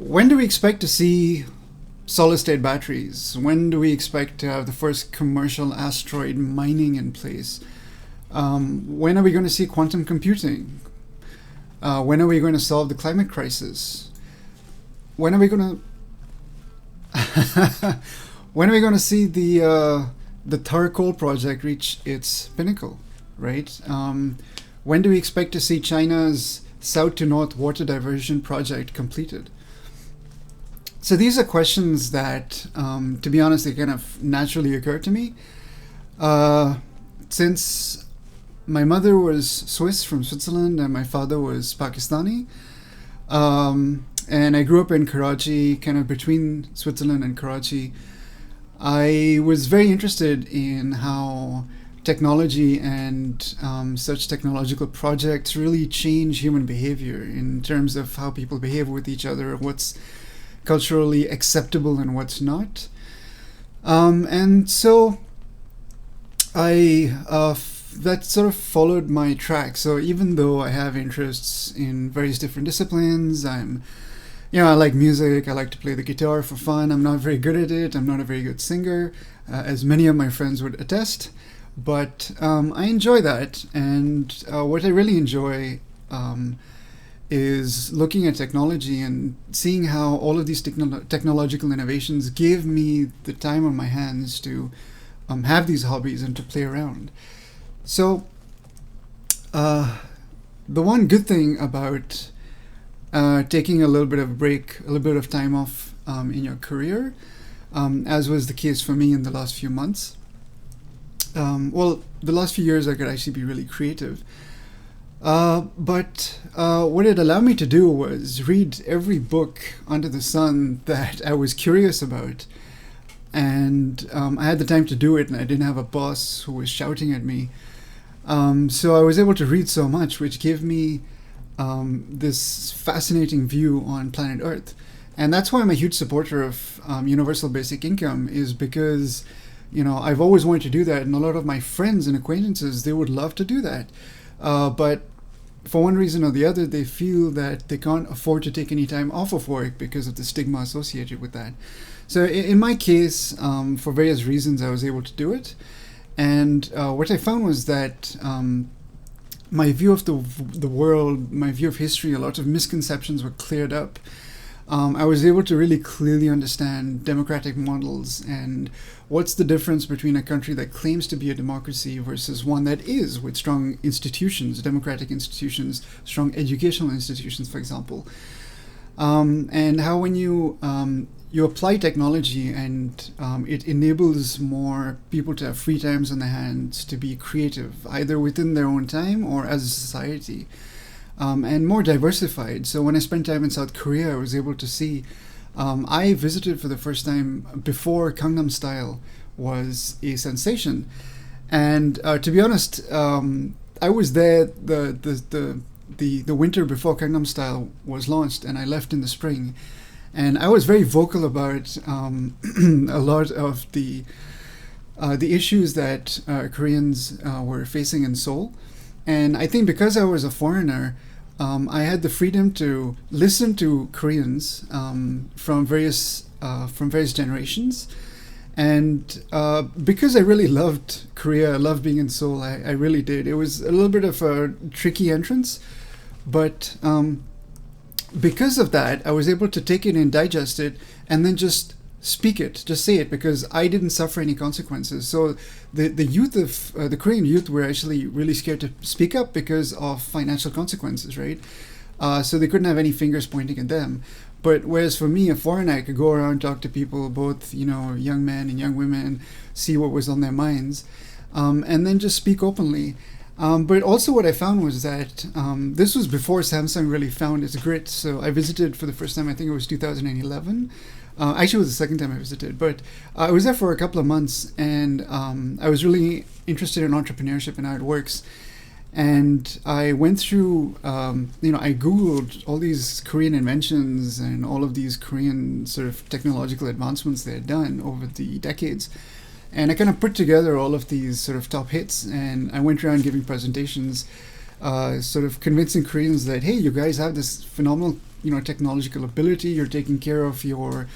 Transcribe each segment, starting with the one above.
When do we expect to see solid state batteries? When do we expect to have the first commercial asteroid mining in place? When are we going to see quantum computing? When are we going to solve the climate crisis? When are we going to when are we going to see the Tar Coal project reach its pinnacle? Right? When do we expect to see China's south to north water diversion project completed? So these are questions that, to be honest, they kind of naturally occur to me. Since my mother was Swiss from Switzerland and my father was Pakistani, and I grew up in Karachi, kind of between Switzerland and Karachi, I was very interested in how technology and such technological projects really change human behavior in terms of how people behave with each other, what's culturally acceptable and what's not. And so that sort of followed my track. So even though I have interests in various different disciplines, I like music, I like to play the guitar for fun. I'm not very good at it, I'm not a very good singer, as many of my friends would attest, but I enjoy that. And what I really enjoy is looking at technology and seeing how all of these technological innovations give me the time on my hands to have these hobbies and to play around. So the one good thing about taking a little bit of a break, a little bit of time off in your career, as was the case for me in the last few months, the last few years I could actually be really creative. But what it allowed me to do was read every book under the sun that I was curious about. And I had the time to do it, and I didn't have a boss who was shouting at me. So I was able to read so much, which gave me this fascinating view on planet Earth. And that's why I'm a huge supporter of universal basic income, is because, I've always wanted to do that. And a lot of my friends and acquaintances, they would love to do that. But for one reason or the other, they feel that they can't afford to take any time off of work because of the stigma associated with that. So in my case, for various reasons, I was able to do it. And what I found was that my view of the world, my view of history, a lot of misconceptions were cleared up. I was able to really clearly understand democratic models and what's the difference between a country that claims to be a democracy versus one that is, with strong institutions, democratic institutions, strong educational institutions, for example. And how when you apply technology and it enables more people to have free times on their hands to be creative, either within their own time or as a society. And more diversified. So when I spent time in South Korea, I was able to see. I visited for the first time before Gangnam Style was a sensation, and to be honest, I was there the winter before Gangnam Style was launched, and I left in the spring, and I was very vocal about a lot of the issues that Koreans were facing in Seoul. And I think because I was a foreigner, I had the freedom to listen to Koreans from various generations, and because I really loved Korea, I loved being in Seoul. I really did. It was a little bit of a tricky entrance, but because of that, I was able to take it and digest it, and then just speak it, just say it, because I didn't suffer any consequences. So the youth of the Korean youth were actually really scared to speak up because of financial consequences, right? So they couldn't have any fingers pointing at them. But whereas for me, a foreigner, I could go around, talk to people, both young men and young women, see what was on their minds, and then just speak openly. But also what I found was that this was before Samsung really found its grit. So I visited for the first time, I think it was 2011. Actually, it was the second time I visited, but I was there for a couple of months, and I was really interested in entrepreneurship and how it works. And I went through, I Googled all these Korean inventions and all of these Korean sort of technological advancements they had done over the decades. And I kind of put together all of these sort of top hits, and I went around giving presentations, sort of convincing Koreans that, hey, you guys have this phenomenal technological ability. You're taking care of your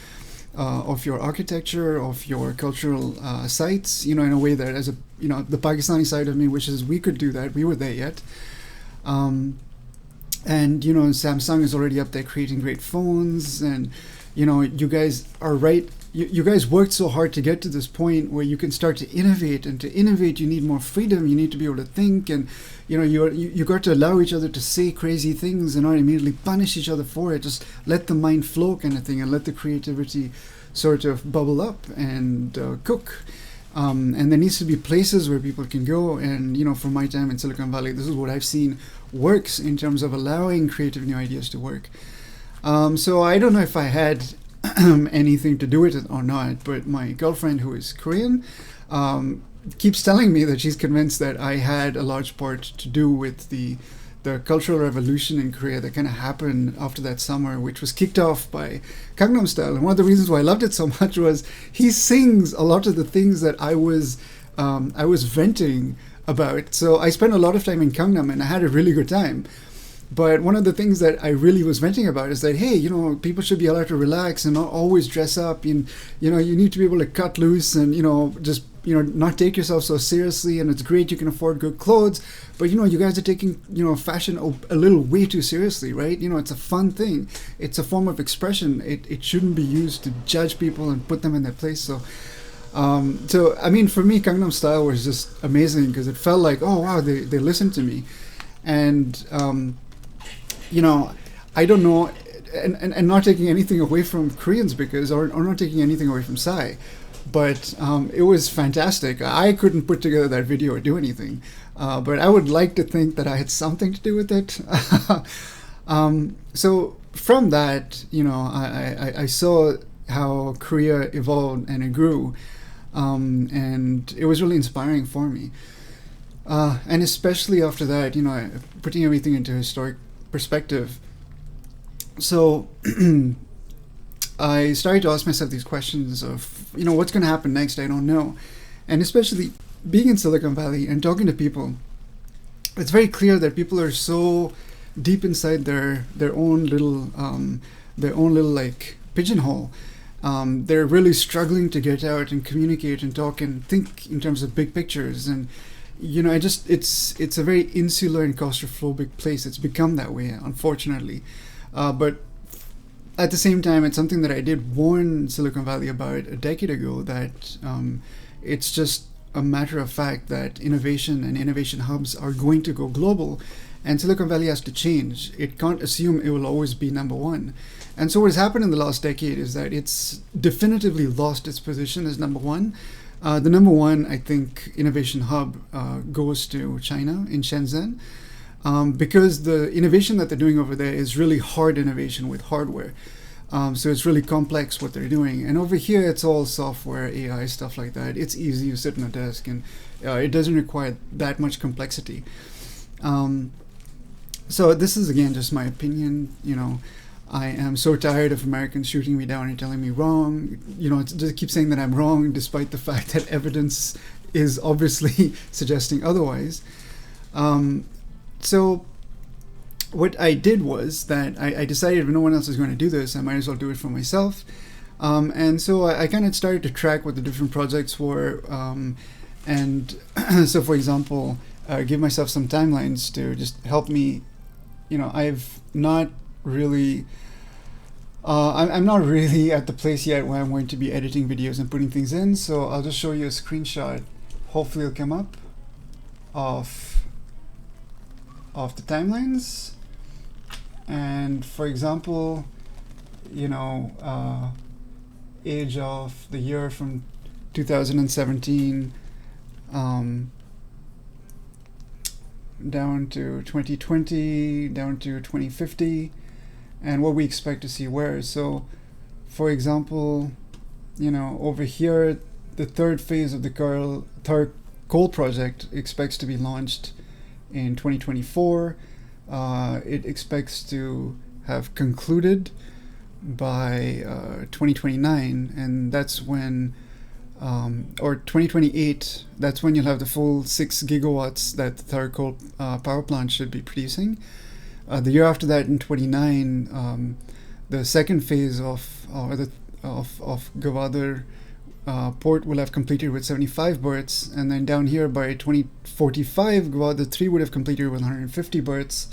architecture, of your cultural sites, in a way that, as a the Pakistani side of me wishes we could do that. We were there yet. And Samsung is already up there creating great phones, and you guys are right. You guys worked so hard to get to this point where you can start to innovate, and to innovate you need more freedom. You need to be able to think, and you got to allow each other to say crazy things and not immediately punish each other for it. Just let the mind flow, kind of thing, and let the creativity sort of bubble up and cook. And there needs to be places where people can go. And from my time in Silicon Valley, this is what I've seen works in terms of allowing creative new ideas to work. So I don't know if I had anything to do with it or not, but my girlfriend, who is Korean, keeps telling me that she's convinced that I had a large part to do with the cultural revolution in Korea that kind of happened after that summer, which was kicked off by Gangnam Style. And one of the reasons why I loved it so much was he sings a lot of the things that I was venting about. So I spent a lot of time in Gangnam, and I had a really good time. But one of the things that I really was venting about is that, hey, people should be allowed to relax and not always dress up. And, you need to be able to cut loose and, just, not take yourself so seriously. And it's great you can afford good clothes. But, you guys are taking, fashion a little way too seriously, right? It's a fun thing. It's a form of expression. It shouldn't be used to judge people and put them in their place. So I mean, for me, Gangnam Style was just amazing because it felt like, oh, wow, they listened to me. And, I don't know, and not taking anything away from Koreans or not taking anything away from Psy, but it was fantastic. I couldn't put together that video or do anything, but I would like to think that I had something to do with it. So from that, I saw how Korea evolved and it grew, and it was really inspiring for me. And especially after that, putting everything into historic perspective. So I started to ask myself these questions of, what's going to happen next? I don't know. And especially being in Silicon Valley and talking to people, it's very clear that people are so deep inside their own little like pigeonhole. They're really struggling to get out and communicate and talk and think in terms of big pictures. And it's a very insular and claustrophobic place. It's become that way, unfortunately. But at the same time, it's something that I did warn Silicon Valley about a decade ago, that it's just a matter of fact that innovation and innovation hubs are going to go global, and Silicon Valley has to change. It can't assume it will always be number one. And so what has happened in the last decade is that it's definitively lost its position as number one. The number one, I think, innovation hub goes to China in Shenzhen, because the innovation that they're doing over there is really hard innovation with hardware. So it's really complex what they're doing. And over here, it's all software, AI, stuff like that. It's easy. You sit on a desk, and it doesn't require that much complexity. So this is, again, just my opinion. I am so tired of Americans shooting me down and telling me wrong. Just keep saying that I'm wrong, despite the fact that evidence is obviously suggesting otherwise. So what I did was that I decided if no one else is going to do this, I might as well do it for myself. And so I kind of started to track what the different projects were. And so, for example, give myself some timelines to just help me. I've not really... I'm not really at the place yet where I'm going to be editing videos and putting things in, so I'll just show you a screenshot. Hopefully it'll come up of the timelines. And for example, age of the year from 2017 down to 2020, down to 2050, and what we expect to see where. So, for example, over here, the third phase of the Thar Coal project expects to be launched in 2024. It expects to have concluded by 2029, and that's when, or 2028, that's when you'll have the full 6 gigawatts that the Thar Coal power plant should be producing. The year after that, in 29, the second phase of Gwadar port will have completed with 75 berths, and then down here by 2045, Gwadar 3 would have completed with 150 berths.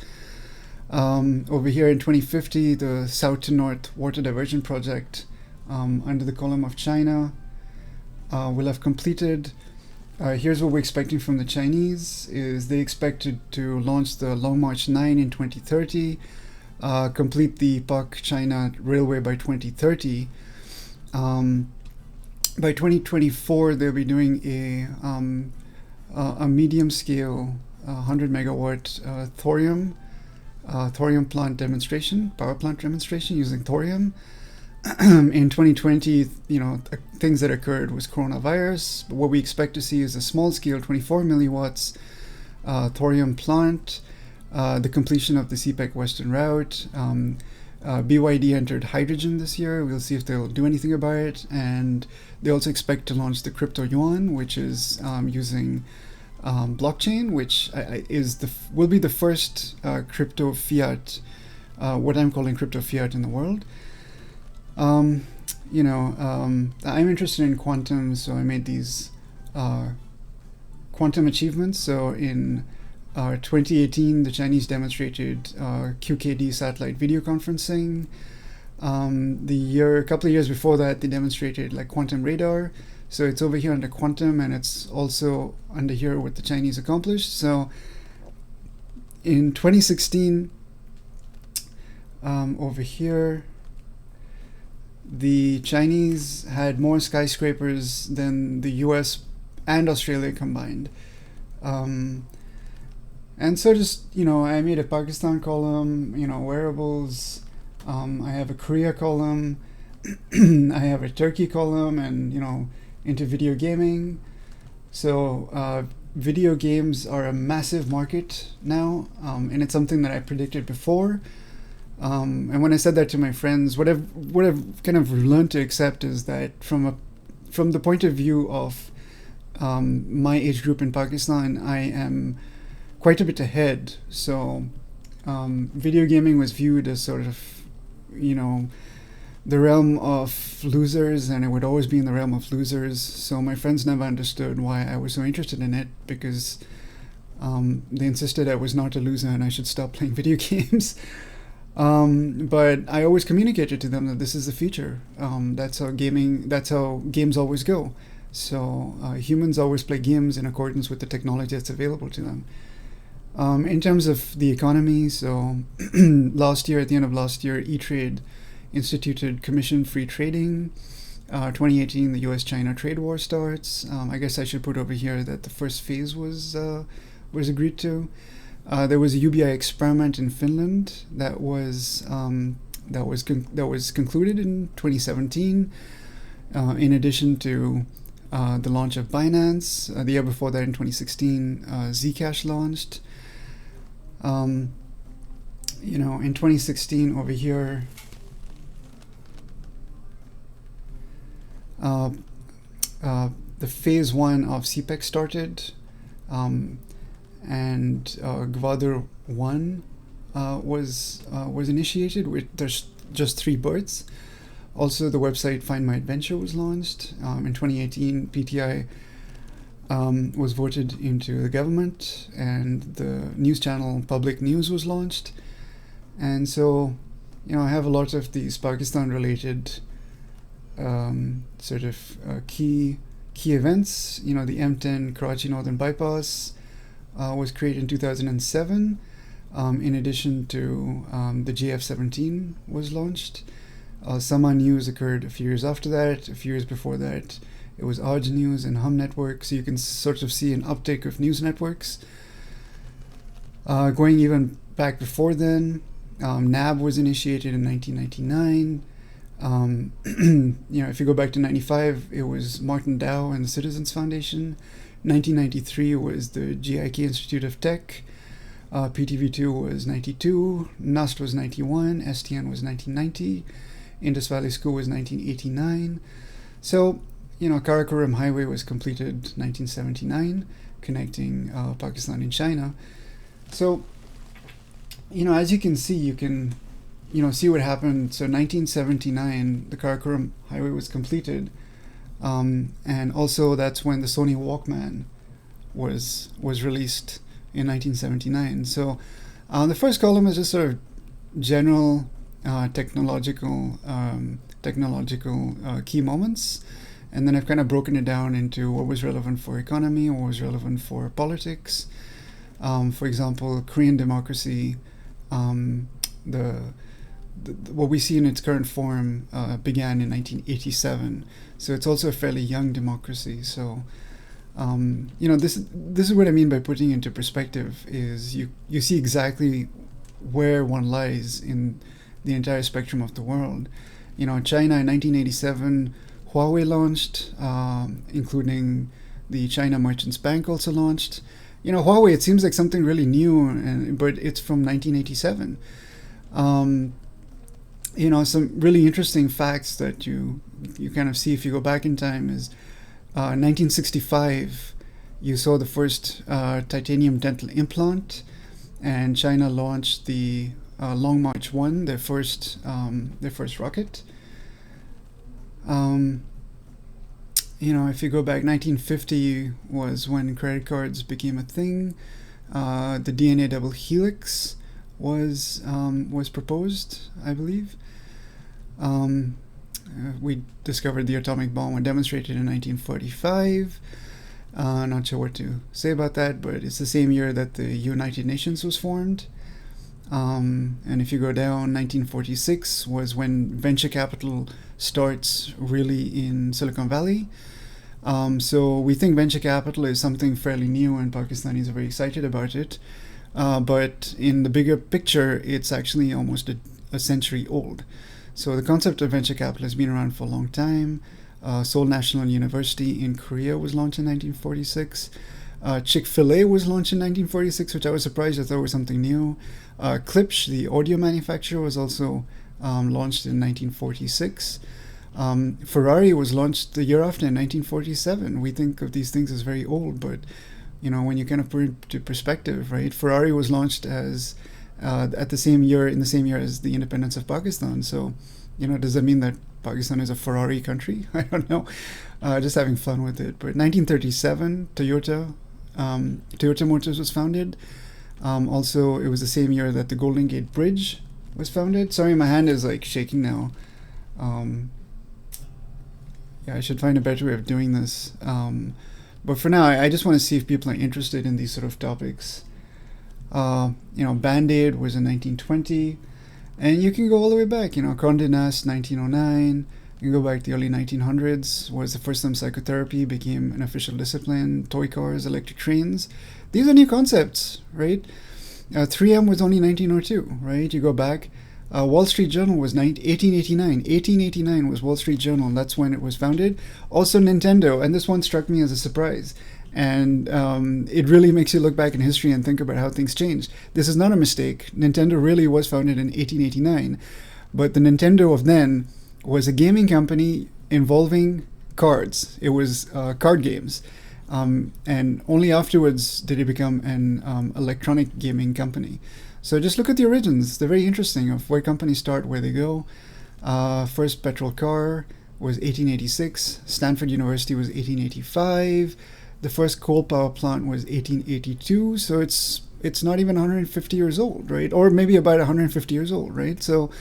Over here in 2050, the south to north water diversion project under the column of China will have completed. Here's what we're expecting from the Chinese: is they expected to launch the Long March 9 in 2030, complete the Pak-China railway by 2030. By 2024, they'll be doing a medium-scale 100 megawatt thorium plant demonstration, power plant demonstration using thorium. In 2020, things that occurred was coronavirus. But what we expect to see is a small-scale 24 milliwatts thorium plant, the completion of the CPEC Western Route. BYD entered hydrogen this year. We'll see if they'll do anything about it. And they also expect to launch the crypto yuan, which is using blockchain, which will be the first crypto fiat, what I'm calling crypto fiat in the world. I'm interested in quantum, so I made these quantum achievements. So in 2018, the Chinese demonstrated QKD satellite video conferencing. A couple of years before that, they demonstrated like quantum radar. So it's over here under quantum, and it's also under here what the Chinese accomplished. So in 2016, over here, the Chinese had more skyscrapers than the US and Australia combined. And so just, I made a Pakistan column, wearables. I have a Korea column. I have a Turkey column, and, into video gaming. So video games are a massive market now, and it's something that I predicted before. And when I said that to my friends, what I've kind of learned to accept is that from the point of view of my age group in Pakistan, I am quite a bit ahead. So video gaming was viewed as sort of, the realm of losers, and it would always be in the realm of losers. So my friends never understood why I was so interested in it, because they insisted I was not a loser and I should stop playing video games. But I always communicated to them that this is the future. That's how games always go. So humans always play games in accordance with the technology that's available to them. In terms of the economy, so at the end of last year, E-Trade instituted commission-free trading. 2018, the US-China trade war starts. I guess I should put over here that the first phase was agreed to. There was a UBI experiment in Finland that was concluded in 2017. In addition to the launch of Binance, the year before that, in 2016, Zcash launched. In 2016 over here, the phase 1 of CPEC started, and Gwadar 1 was initiated with there's just 3 berths. Also, the website Find My Adventure was launched. In 2018, PTI was voted into the government, and the news channel Public News was launched. And so, I have a lot of these Pakistan-related key events. The M10 Karachi Northern Bypass was created in 2007. In addition to the JF-17 was launched. Sama News occurred a few years after that. A few years before that, it was Aj News and Hum Network. So you can sort of see an uptick of news networks. Going even back before then, NAB was initiated in 1999. If you go back to 95, it was Martin Dow and the Citizens Foundation. 1993 was the GIK Institute of Tech. PTV2 was 92. NUST was 91. STN was 1990. Indus Valley School was 1989. So, Karakoram Highway was completed 1979, connecting Pakistan and China. So, as you can see, you can, see what happened. So 1979, the Karakoram Highway was completed, and also that's when the Sony Walkman was released in 1979. So the first column is just sort of general technological key moments, and then I've kind of broken it down into what was relevant for economy, what was relevant for politics. For example, Korean democracy, the what we see in its current form began in 1987, so it's also a fairly young democracy. So this is what I mean by putting into perspective. Is you see exactly where one lies in the entire spectrum of the world. China in 1987, Huawei launched, including the China Merchants Bank also launched. Huawei, it seems like something really new, but it's from 1987. Some really interesting facts that you kind of see if you go back in time is 1965, you saw the first titanium dental implant, and China launched the Long March 1, their first rocket. If you go back, 1950 was when credit cards became a thing. The DNA double helix was proposed, I believe. We discovered the atomic bomb and demonstrated in 1945. Not sure what to say about that, but it's the same year that the United Nations was formed. And if you go down, 1946 was when venture capital starts really in Silicon Valley. So we think venture capital is something fairly new, and Pakistanis are very excited about it. But in the bigger picture, it's actually almost a century old. So the concept of venture capital has been around for a long time. Seoul National University in Korea was launched in 1946. Chick-fil-A was launched in 1946, which I was surprised. I thought was something new. Klipsch, the audio manufacturer, was also launched in 1946. Ferrari was launched the year after in 1947. We think of these things as very old, but when you kind of put it into perspective, right? Ferrari was launched as in the same year as the independence of Pakistan. So, does that mean that Pakistan is a Ferrari country? I don't know. Just having fun with it. But 1937, Toyota Motors was founded. Also, it was the same year that the Golden Gate Bridge was founded. Sorry, my hand is like shaking now. I should find a better way of doing this. But for now, I just want to see if people are interested in these sort of topics. Band-Aid was in 1920. And you can go all the way back. Condé Nast, 1909. You can go back to the early 1900s, was the first time psychotherapy became an official discipline. Toy cars, electric trains. These are new concepts, right? 3M was only 1902, right? You go back. Wall Street Journal was 1889. 1889 was Wall Street Journal. That's when it was founded. Also Nintendo, and this one struck me as a surprise. And it really makes you look back in history and think about how things changed. This is not a mistake. Nintendo really was founded in 1889. But the Nintendo of then was a gaming company involving cards. It was card games. And only afterwards did it become an electronic gaming company. So just look at the origins. They're very interesting of where companies start, where they go. First petrol car was 1886. Stanford University was 1885. The first coal power plant was 1882. So it's not even 150 years old, right? Or maybe about 150 years old, right? So,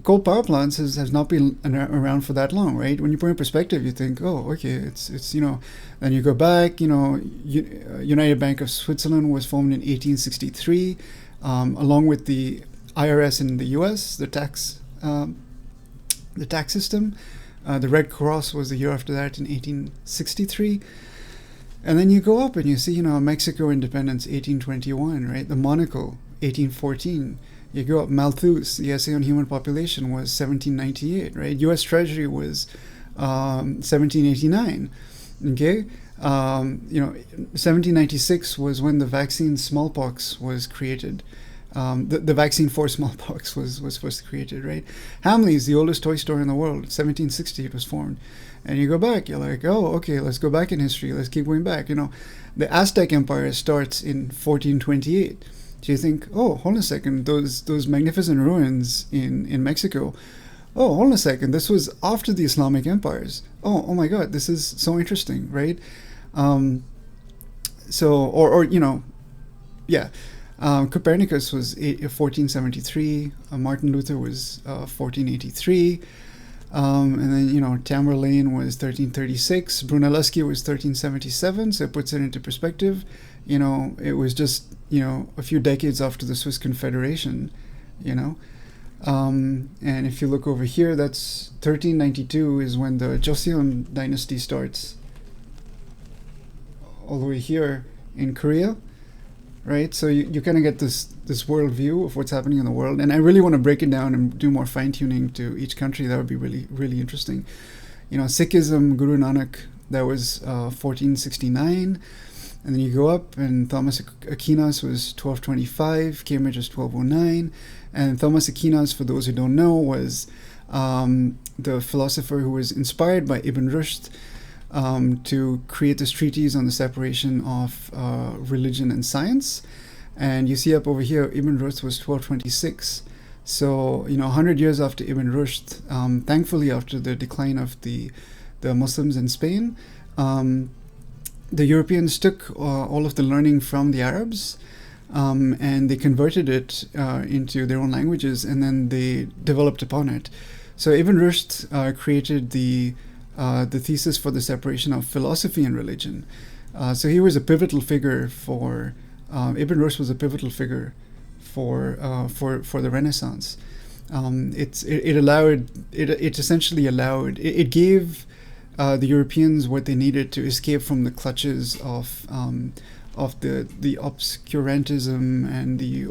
coal power plants has not been around for that long, right? When you put it in perspective, you think, oh, okay, it's then you go back, United Bank of Switzerland was formed in 1863, along with the IRS in the U.S., the tax system. The Red Cross was the year after that in 1863. And then you go up and you see, Mexico independence, 1821, right? The Monaco, 1814. You go up, Malthus, the essay on human population, was 1798, right? U.S. Treasury was 1789, okay? 1796 was when the vaccine smallpox was created. The vaccine for smallpox was first created, right? Hamleys, the oldest toy store in the world, 1760 it was formed. And you go back, you're like, oh, okay, let's go back in history. Let's keep going back. The Aztec Empire starts in 1428. So you think, oh, hold on a second, those magnificent ruins in Mexico. Oh, hold on a second, this was after the Islamic empires. Oh my God, this is so interesting, right? Um, or yeah. Copernicus was 1473. Martin Luther was 1483. And then, Tamerlane was 1336. Brunelleschi was 1377. So it puts it into perspective. It was just, a few decades after the Swiss Confederation, And if you look over here, that's 1392 is when the Joseon dynasty starts. All the way here in Korea. Right, so you kind of get this world view of what's happening in the world, and I really want to break it down and do more fine tuning to each country. That would be really, really interesting. Sikhism, Guru Nanak, that was 1469, and then you go up, and Thomas Aquinas was 1225, Cambridge was 1209, and Thomas Aquinas, for those who don't know, was the philosopher who was inspired by Ibn Rushd. To create this treatise on the separation of religion and science. And you see up over here, Ibn Rushd was 1226. So, 100 years after Ibn Rushd, thankfully after the decline of the Muslims in Spain, the Europeans took all of the learning from the Arabs and they converted it into their own languages, and then they developed upon it. So Ibn Rushd created the thesis for the separation of philosophy and religion. So he was a pivotal figure for Ibn Rushd was a pivotal figure for the Renaissance. It essentially gave the Europeans what they needed to escape from the clutches of the obscurantism and the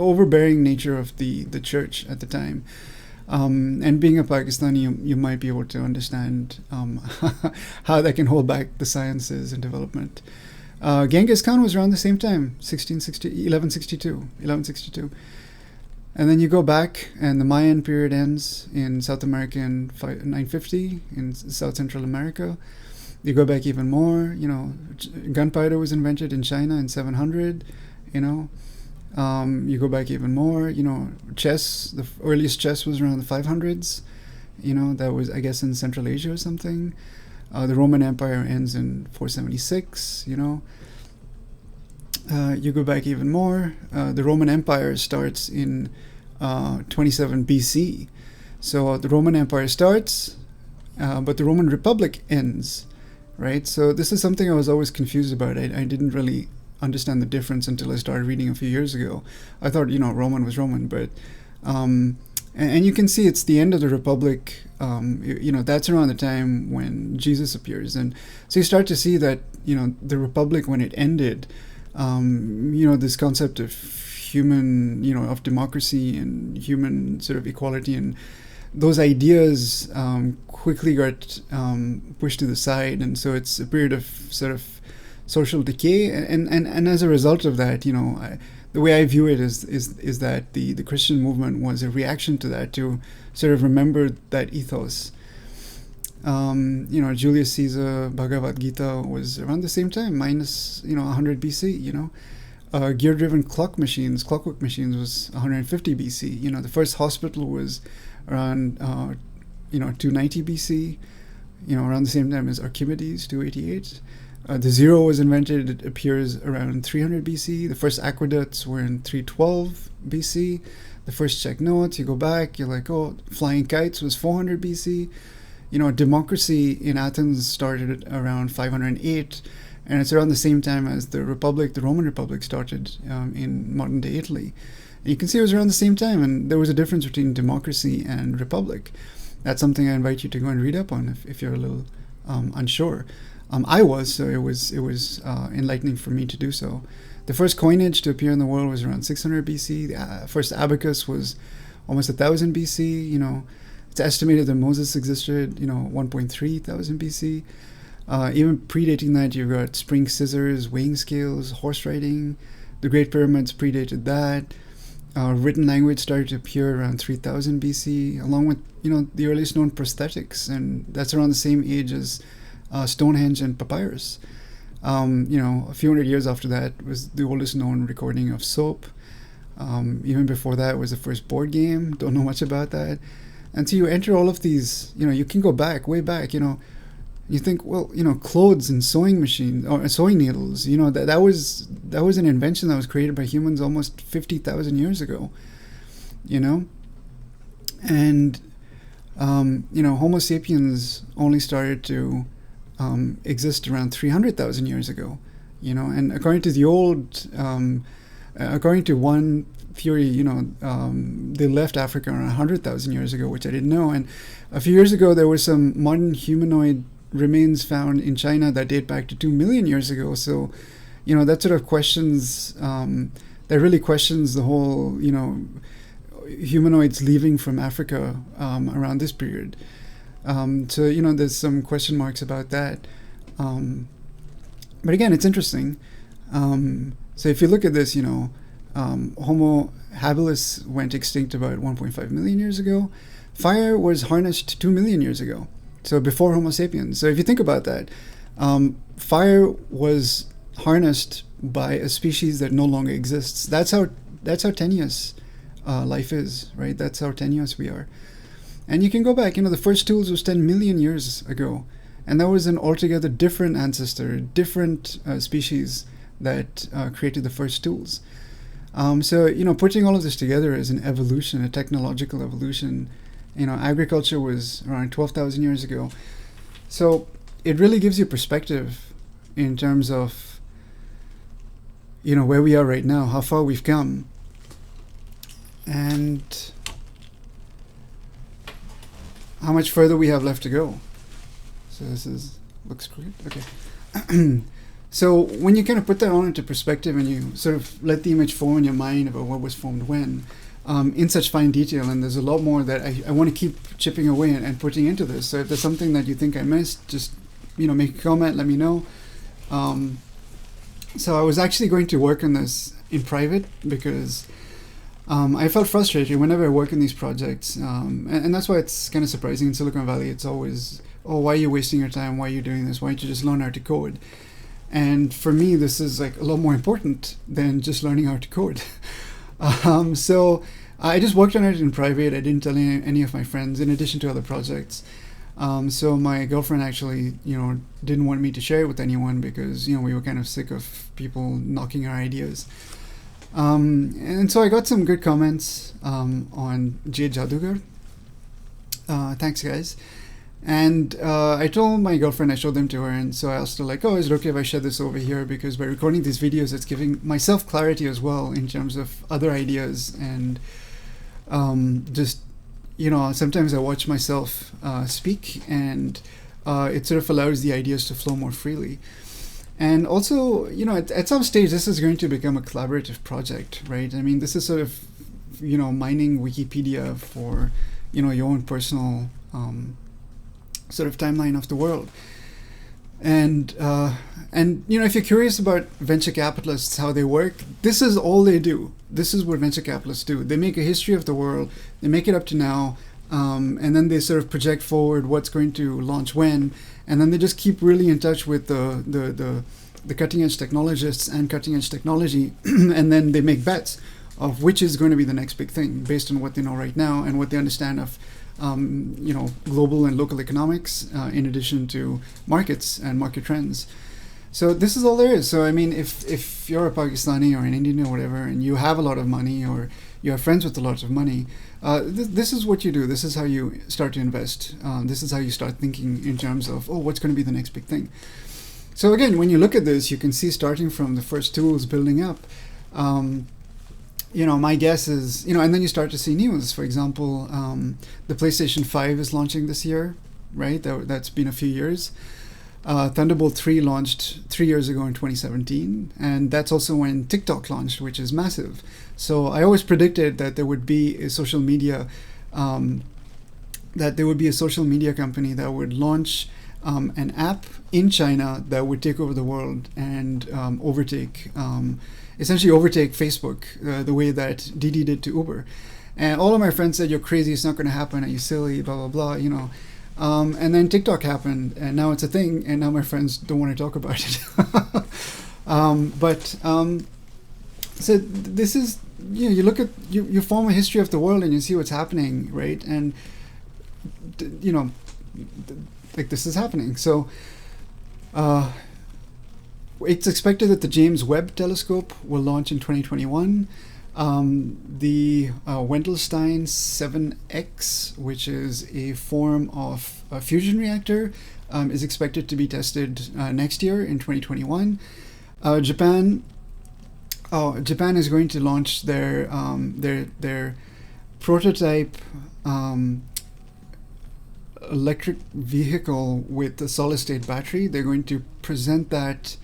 overbearing nature of the church at the time. And being a Pakistani, you might be able to understand how that can hold back the sciences and development. Genghis Khan was around the same time, 1162. And then you go back, and the Mayan period ends in South America in 950, in South Central America. You go back even more, gunpowder was invented in China in 700, You go back even more, chess, the earliest chess was around the 500s, that was, I guess, in Central Asia or something. The Roman Empire ends in 476, You go back even more. The Roman Empire starts in 27 BC. So the Roman Empire starts, but the Roman Republic ends, right? So this is something I was always confused about. I didn't really understand the difference until I started reading a few years ago. I thought, Roman was Roman, but and you can see it's the end of the Republic. That's around the time when Jesus appears, and so you start to see that the Republic, when it ended, this concept of human, of democracy and human sort of equality, and those ideas quickly got pushed to the side, and so it's a period of sort of social decay, and as a result of that, the way I view it is that the Christian movement was a reaction to that, to sort of remember that ethos. Julius Caesar, Bhagavad Gita was around the same time, minus 100 BC. Gear-driven clockwork machines was 150 BC. The first hospital was around 290 BC. Around the same time as Archimedes, 288. The zero was invented, it appears around 300 BC. The first aqueducts were in 312 BC. The first check notes, you go back, you're like, flying kites was 400 BC. Democracy in Athens started around 508, and it's around the same time as the Roman Republic started in modern day Italy. And you can see it was around the same time, and there was a difference between democracy and republic. That's something I invite you to go and read up on if you're a little unsure. I was, so it was enlightening for me to do so. The first coinage to appear in the world was around 600 BC. The first abacus was almost 1000 BC. It's estimated that Moses existed, 1.3 thousand BC. Even predating that, you've got spring scissors, weighing scales, horse riding. The Great Pyramids predated that. Written language started to appear around 3000 BC, along with, the earliest known prosthetics, and that's around the same age as Stonehenge and papyrus. A few hundred years after that was the oldest known recording of soap. Even before that was the first board game. Don't know much about that. And so you enter all of these, you can go back, way back, you think, well, clothes and sewing machines or sewing needles, that was an invention that was created by humans almost 50,000 years ago, and Homo sapiens only started to exist around 300,000 years ago, and according to one theory, they left Africa around 100,000 years ago, which I didn't know. And a few years ago, there were some modern humanoid remains found in China that date back to 2 million years ago. So, that sort of questions, that really questions the whole, humanoids leaving from Africa around this period. So, there's some question marks about that. But again, it's interesting. So if you look at this, Homo habilis went extinct about 1.5 million years ago. Fire was harnessed 2 million years ago, so before Homo sapiens. So if you think about that, fire was harnessed by a species that no longer exists. That's how tenuous life is, right? That's how tenuous we are. And you can go back, the first tools was 10 million years ago, and that was an altogether different ancestor, different species that created the first tools. So, putting all of this together is an evolution, a technological evolution. Agriculture was around 12,000 years ago. So it really gives you perspective in terms of, where we are right now, how far we've come. And how much further we have left to go. So looks great. Okay. So when you kind of put that all into perspective and you sort of let the image form in your mind about what was formed when, in such fine detail, and there's a lot more that I want to keep chipping away and putting into this. So if there's something that you think I missed, just, make a comment, let me know. So I was actually going to work on this in private because I felt frustrated whenever I work in these projects. And that's why it's kind of surprising in Silicon Valley. It's always, oh, why are you wasting your time? Why are you doing this? Why don't you just learn how to code? And for me, this is like a lot more important than just learning how to code. So I just worked on it in private. I didn't tell any of my friends, in addition to other projects. So my girlfriend actually, didn't want me to share it with anyone because, we were kind of sick of people knocking our ideas. And so I got some good comments on Jade Jadugar. Thanks, guys. And I told my girlfriend, I showed them to her, and so I asked her, like, oh, is it okay if I share this over here? Because by recording these videos, it's giving myself clarity as well in terms of other ideas. And just, sometimes I watch myself speak, and it sort of allows the ideas to flow more freely. And also, at some stage, this is going to become a collaborative project, right? I mean, this is sort of, mining Wikipedia for, your own personal sort of timeline of the world. And if you're curious about venture capitalists, how they work, this is all they do. This is what venture capitalists do. They make a history of the world, they make it up to now, and then they sort of project forward what's going to launch when, and then they just keep really in touch with the cutting edge technologists and cutting edge technology, and then they make bets of which is going to be the next big thing based on what they know right now and what they understand of global and local economics, in addition to markets and market trends. So this is all there is. So I mean, if you're a Pakistani or an Indian or whatever, and you have a lot of money or you have friends with a lot of money, this is what you do. This is how you start to invest. This is how you start thinking in terms of, oh, what's going to be the next big thing? So again, when you look at this, you can see starting from the first tools building up. My guess is, and then you start to see news. For example, the PlayStation 5 is launching this year, right? That's been a few years. Thunderbolt 3 launched 3 years ago in 2017, and that's also when TikTok launched, which is massive. So I always predicted that there would be a social media, company that would launch an app in China that would take over the world and essentially overtake Facebook, the way that Didi did to Uber. And all of my friends said, you're crazy, it's not going to happen, are you silly, blah, blah, blah, And then TikTok happened, and now it's a thing, and now my friends don't want to talk about it. So this is, you look at, you form a history of the world and you see what's happening, right? And like this is happening. So it's expected that the James Webb Telescope will launch in 2021. The Wendelstein 7X, which is a form of a fusion reactor, is expected to be tested next year in 2021. Japan is going to launch their prototype electric vehicle with a solid-state battery. They're going to present that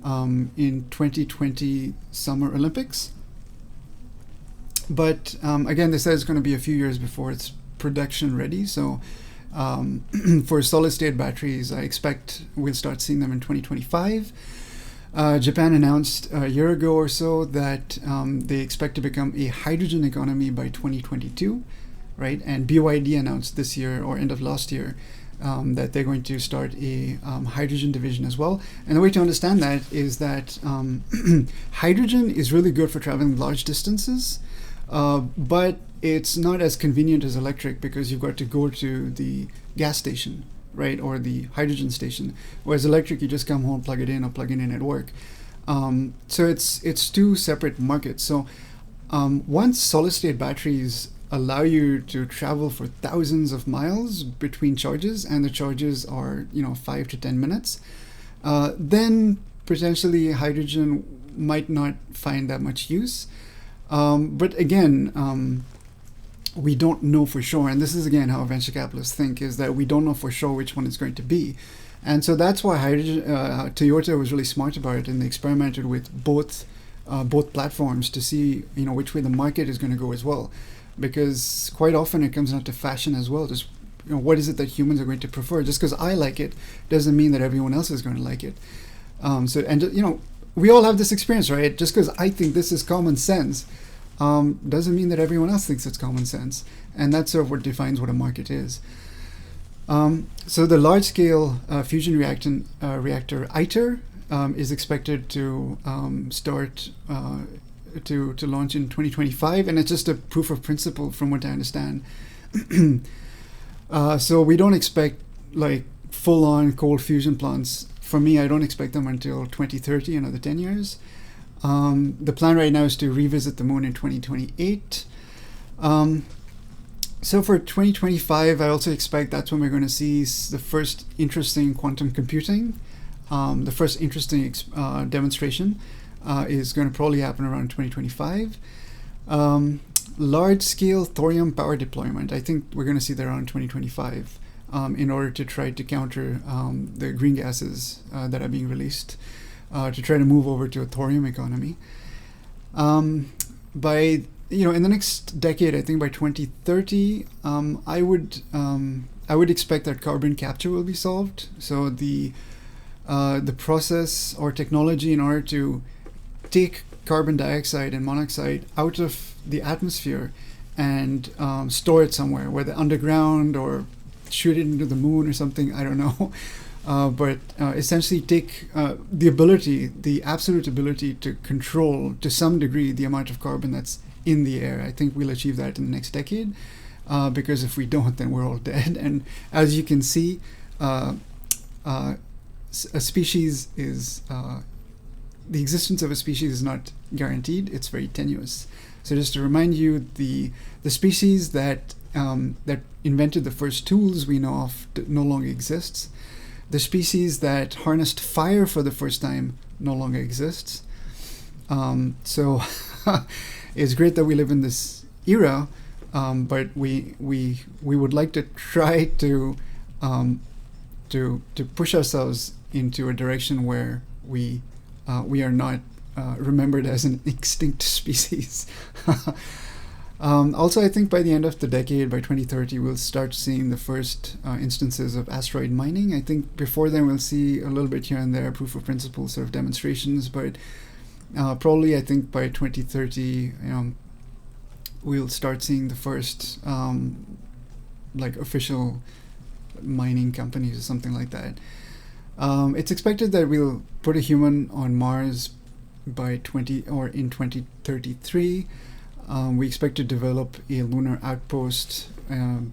in 2020 Summer Olympics. But again, they said it's going to be a few years before it's production ready. So for solid-state batteries, I expect we'll start seeing them in 2025. Japan announced a year ago or so that they expect to become a hydrogen economy by 2022, right? And BYD announced this year or end of last year that they're going to start a hydrogen division as well. And the way to understand that is that hydrogen is really good for traveling large distances, but it's not as convenient as electric because you've got to go to the gas station, right, or the hydrogen station. Whereas electric, you just come home, plug it in, or plug it in at work. So it's two separate markets. So once solid-state batteries allow you to travel for thousands of miles between charges, and the charges are 5 to 10 minutes, then potentially hydrogen might not find that much use. But again, we don't know for sure, and this is again how venture capitalists think, is that we don't know for sure which one it's going to be. And so that's why Toyota was really smart about it, and they experimented with both platforms to see which way the market is going to go as well, because quite often it comes down to fashion as well. Just what is it that humans are going to prefer? Just because I like it doesn't mean that everyone else is going to like it. We all have this experience, right? Just because I think this is common sense doesn't mean that everyone else thinks it's common sense. And that's sort of what defines what a market is. So the large-scale fusion reactor ITER is expected to start to launch in 2025, and it's just a proof of principle from what I understand. So we don't expect like full-on cold fusion plants. For me, I don't expect them until 2030, another 10 years. The plan right now is to revisit the moon in 2028. So for 2025, I also expect that's when we're going to see the first interesting quantum computing. The first interesting demonstration is going to probably happen around 2025. Large-scale thorium power deployment, I think we're going to see that around 2025 in order to try to counter the green gases that are being released, to try to move over to a thorium economy. By in the next decade, I think by 2030, I would expect that carbon capture will be solved. So the process or technology in order to take carbon dioxide and monoxide out of the atmosphere and store it somewhere, whether underground or shoot it into the moon or something, I don't know. But essentially take the absolute ability to control to some degree the amount of carbon that's in the air. I think we'll achieve that in the next decade, because if we don't, then we're all dead. And as you can see, a species is the existence of a species is not guaranteed. It's very tenuous. So just to remind you, the species that invented the first tools we know of no longer exists. The species that harnessed fire for the first time no longer exists. So it's great that we live in this era, but we would like to try to push ourselves into a direction where we are not remembered as an extinct species. Also, I think by the end of the decade, by 2030, we'll start seeing the first instances of asteroid mining. I think before then we'll see a little bit here and there proof of principle sort of demonstrations, but probably I think by 2030 we'll start seeing the first official mining companies or something like that. It's expected that we'll put a human on Mars by in 2033. We expect to develop a lunar outpost in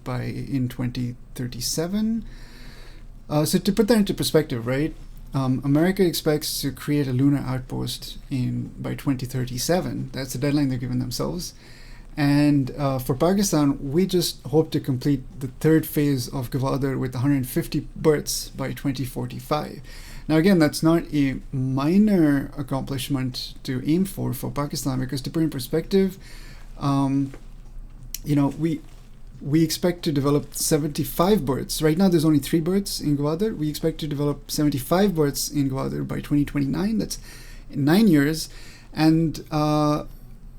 2037. So to put that into perspective, right? America expects to create a lunar outpost by 2037. That's the deadline they're giving themselves. And for Pakistan, we just hope to complete the third phase of Gwadar with 150 berths by 2045. Now, again, that's not a minor accomplishment to aim for Pakistan, because to put in perspective, we expect to develop 75 berths. Right now, there's only 3 berths in Gwadar. We expect to develop 75 berths in Gwadar by 2029. That's in 9 years. And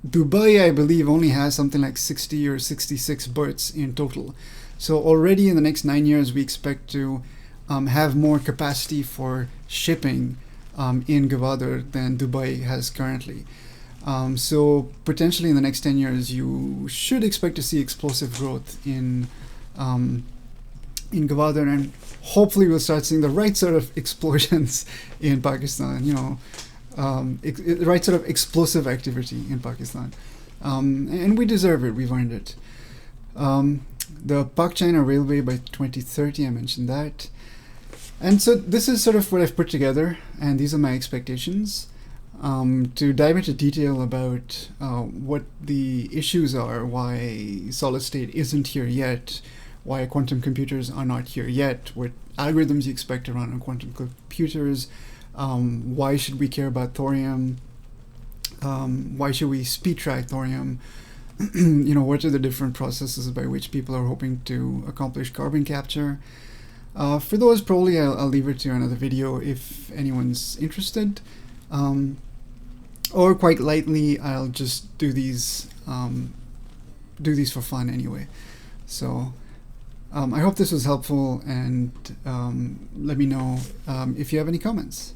Dubai, I believe, only has something like 60 or 66 berths in total. So already in the next 9 years, we expect to have more capacity for shipping in Gwadar than Dubai has currently. So potentially in the next 10 years, you should expect to see explosive growth in Gwadar, and hopefully we'll start seeing the right sort of explosions in Pakistan, right sort of explosive activity in Pakistan. And we deserve it, we've earned it. The Pak-China Railway by 2030, I mentioned that. And so this is sort of what I've put together, and these are my expectations. To dive into detail about what the issues are, why solid state isn't here yet, why quantum computers are not here yet, what algorithms you expect to run on quantum computers, why should we care about thorium, why should we speed track thorium, what are the different processes by which people are hoping to accomplish carbon capture. For those, probably I'll leave it to another video if anyone's interested. Or quite lightly, I'll just do these for fun anyway. So I hope this was helpful, and let me know if you have any comments.